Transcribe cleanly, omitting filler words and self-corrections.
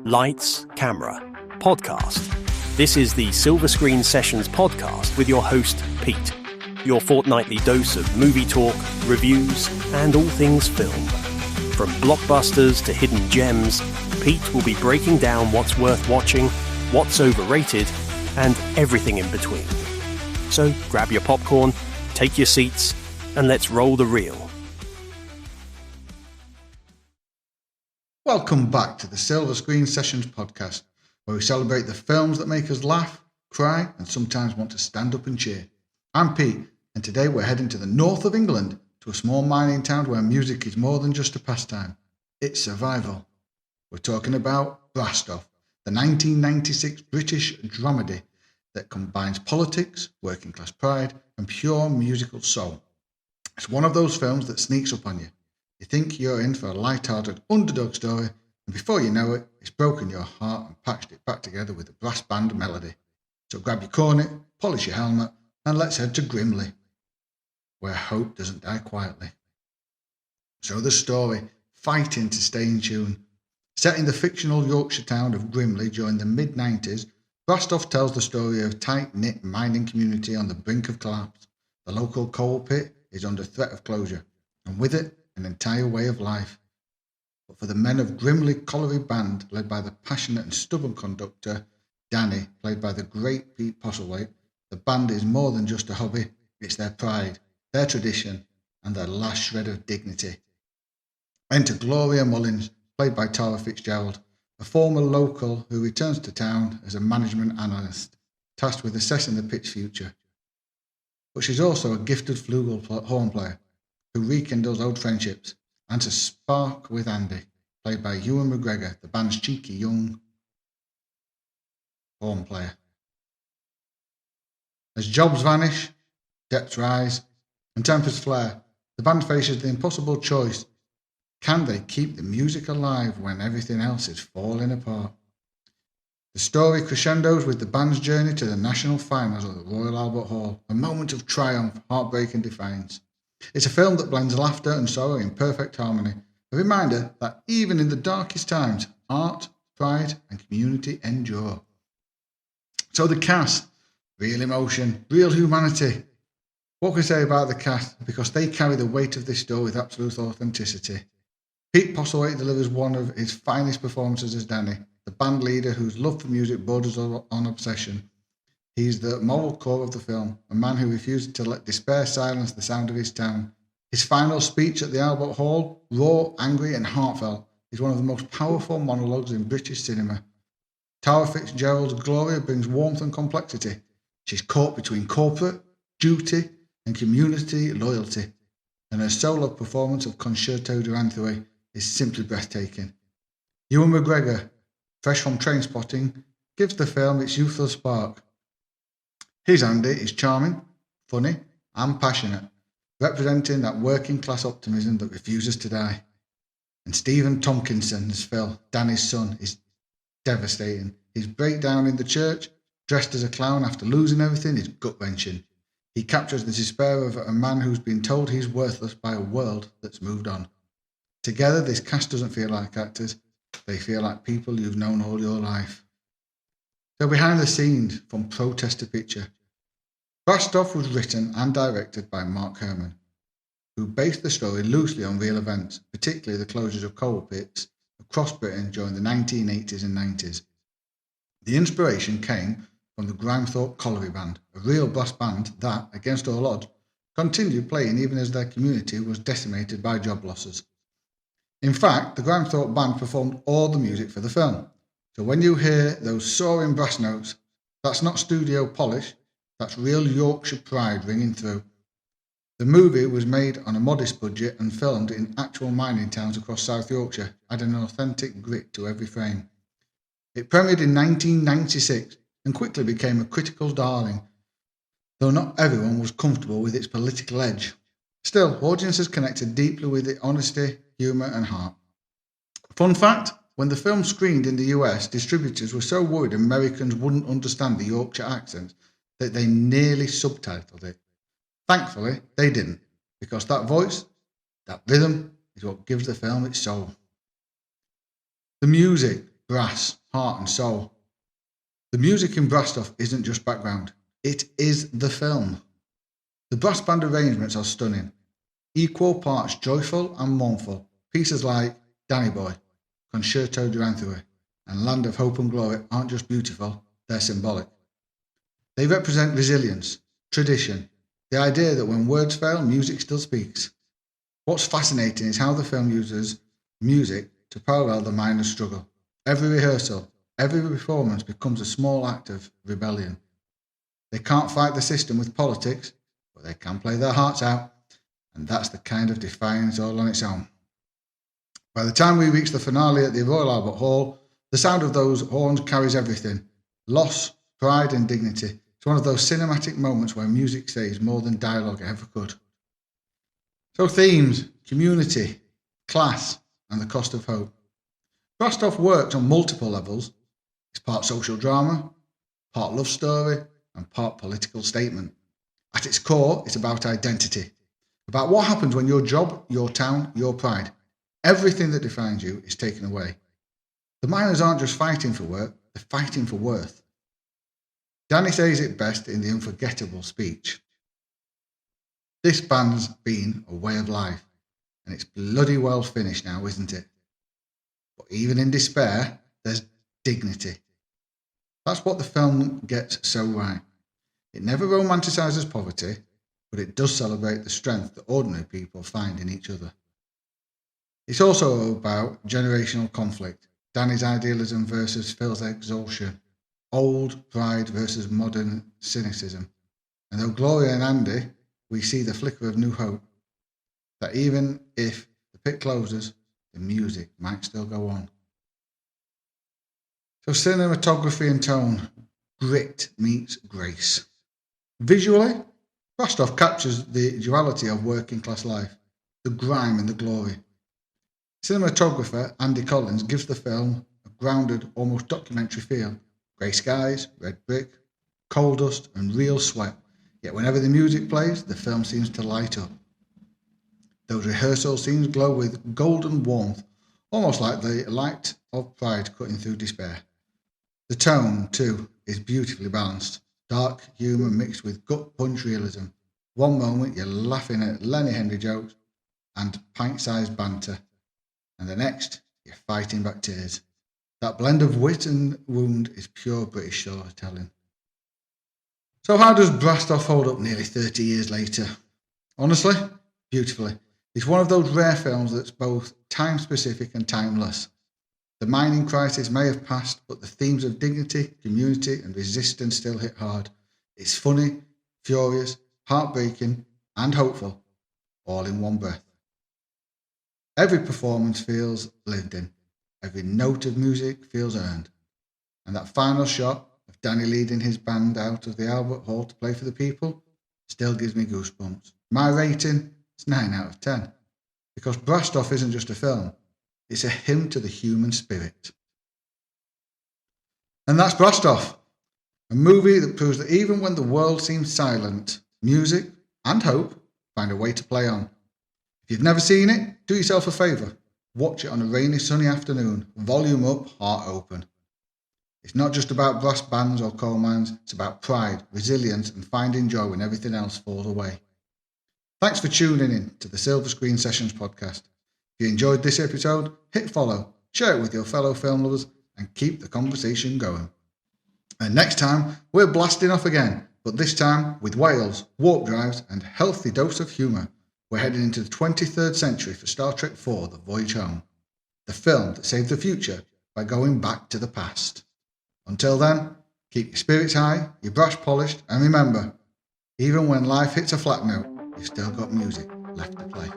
lights, camera, podcast. This is the Silver Screen Sessions podcast with your host, Pete. Your fortnightly dose of movie talk, reviews, and all things film. From blockbusters to hidden gems, Pete will be breaking down what's worth watching, what's overrated, and everything in between. So grab your popcorn, take your seats, and let's roll the reel. Welcome back to the Silver Screen Sessions podcast, where we celebrate the films that make us laugh, cry, and sometimes want to stand up and cheer. I'm Pete, and today we're heading to the north of England, to a small mining town where music is more than just a pastime. It's survival. We're talking about Grimethorpe, the 1996 British dramedy that combines politics, working class pride, and pure musical soul. It's one of those films that sneaks up on you. You think you're in for a light-hearted underdog story, and before you know it, it's broken your heart and patched it back together with a brass band melody. So grab your cornet, polish your helmet, and let's head to Grimley, where hope doesn't die quietly. So the story, fighting to stay in tune. Set in the fictional Yorkshire town of Grimley during the mid-90s, Grimethorpe tells the story of a tight-knit mining community on the brink of collapse. The local coal pit is under threat of closure, and with it, an entire way of life. But for the men of Grimethorpe Colliery Band, led by the passionate and stubborn conductor, Danny, played by the great Pete Postlethwaite, the band is more than just a hobby. It's their pride, their tradition, and their last shred of dignity. Enter Gloria Mullins, played by Tara Fitzgerald, a former local who returns to town as a management analyst, tasked with assessing the pit's future. But she's also a gifted flugelhorn player, who rekindles old friendships, and to spark with Andy, played by Ewan McGregor, the band's cheeky young horn player. As jobs vanish, debts rise, and tempers flare, the band faces the impossible choice. Can they keep the music alive when everything else is falling apart? The story crescendos with the band's journey to the national finals at the Royal Albert Hall, a moment of triumph, heartbreak and defiance. It's a film that blends laughter and sorrow in perfect harmony, a reminder that even in the darkest times, art, pride and community endure. So the cast, real emotion, real humanity. What can we say about the cast? Because they carry the weight of this story with absolute authenticity. Pete Postlethwaite delivers one of his finest performances as Danny, the band leader whose love for music borders on obsession. He's the moral core of the film, a man who refuses to let despair silence the sound of his town. His final speech at the Albert Hall, raw, angry and heartfelt, is one of the most powerful monologues in British cinema. Tara Fitzgerald's Gloria brings warmth and complexity. She's caught between corporate, duty and community loyalty, and her solo performance of Concerto Duranthe is simply breathtaking. Ewan McGregor, fresh from Trainspotting, gives the film its youthful spark. His Andy is charming, funny and passionate, representing that working class optimism that refuses to die. And Stephen Tompkinson as Phil, Danny's son, is devastating. His breakdown in the church, dressed as a clown after losing everything, is gut-wrenching. He captures the despair of a man who's been told he's worthless by a world that's moved on. Together, this cast doesn't feel like actors. They feel like people you've known all your life. So behind the scenes, from protest to picture, Grimethorpe was written and directed by Mark Herman, who based the story loosely on real events, particularly the closures of coal pits across Britain during the 1980s and 90s. The inspiration came from the Grimethorpe Colliery Band, a real brass band that, against all odds, continued playing even as their community was decimated by job losses. In fact, the Grimethorpe Band performed all the music for the film. So when you hear those soaring brass notes, that's not studio polish, that's real Yorkshire pride ringing through. The movie was made on a modest budget and filmed in actual mining towns across South Yorkshire, adding an authentic grit to every frame. It premiered in 1996 and quickly became a critical darling, though not everyone was comfortable with its political edge. Still, audiences connected deeply with its honesty, humour and heart. Fun fact, when the film screened in the US, distributors were so worried Americans wouldn't understand the Yorkshire accent that they nearly subtitled it. Thankfully, they didn't, because that voice, that rhythm, is what gives the film its soul. The music, brass, heart and soul. The music in Brastoff isn't just background, it is the film. The brass band arrangements are stunning, equal parts joyful and mournful. Pieces like Danny Boy, Concerto de Antwerp, and Land of Hope and Glory aren't just beautiful, they're symbolic. They represent resilience, tradition, the idea that when words fail, music still speaks. What's fascinating is how the film uses music to parallel the miner's struggle. Every rehearsal, every performance becomes a small act of rebellion. They can't fight the system with politics, but they can play their hearts out, and that's the kind of defiance all on its own. By the time we reach the finale at the Royal Albert Hall, the sound of those horns carries everything. Loss, pride and dignity. It's one of those cinematic moments where music says more than dialogue ever could. So themes, community, class and the cost of hope. Brastoff works on multiple levels. It's part social drama, part love story and part political statement. At its core, it's about identity, about what happens when your job, your town, your pride, everything that defines you is taken away. The miners aren't just fighting for work, they're fighting for worth. Danny says it best in the unforgettable speech. This band's been a way of life, and it's bloody well finished now, isn't it? But even in despair, there's dignity. That's what the film gets so right. It never romanticises poverty, but it does celebrate the strength that ordinary people find in each other. It's also about generational conflict, Danny's idealism versus Phil's exhaustion, old pride versus modern cynicism. And though Gloria and Andy, we see the flicker of new hope, that even if the pit closes, the music might still go on. So cinematography and tone, grit meets grace. Visually, Brastoff captures the duality of working class life, the grime and the glory. Cinematographer Andy Collins gives the film a grounded, almost documentary feel. Grey skies, red brick, coal dust and real sweat. Yet whenever the music plays, the film seems to light up. Those rehearsal scenes glow with golden warmth, almost like the light of pride cutting through despair. The tone, too, is beautifully balanced. Dark humour mixed with gut-punch realism. One moment you're laughing at Lenny Henry jokes and pint-sized banter, and the next you're fighting back tears. That blend of wit and wound is pure British storytelling. So how does Brastoff hold up nearly 30 years later? Honestly, beautifully. It's one of those rare films that's both time-specific and timeless. The mining crisis may have passed, but the themes of dignity, community and resistance still hit hard. It's funny, furious, heartbreaking and hopeful, all in one breath. Every performance feels lived in. Every note of music feels earned. And that final shot of Danny leading his band out of the Albert Hall to play for the people still gives me goosebumps. My rating is 9 out of 10. Because Brastoff isn't just a film, it's a hymn to the human spirit. And that's Brastoff, a movie that proves that even when the world seems silent, music and hope find a way to play on. If you've never seen it, do yourself a favour. Watch it on a rainy sunny afternoon, volume up, heart open. It's not just about brass bands or coal mines, it's about pride, resilience and finding joy when everything else falls away. Thanks for tuning in to the Silver Screen Sessions podcast. If you enjoyed this episode, hit follow, share it with your fellow film lovers and keep the conversation going. And next time, we're blasting off again, but this time with whales, warp drives and a healthy dose of humour. We're heading into the 23rd century for Star Trek IV, The Voyage Home, the film that saved the future by going back to the past. Until then, keep your spirits high, your brush polished, and remember, even when life hits a flat note, you've still got music left to play.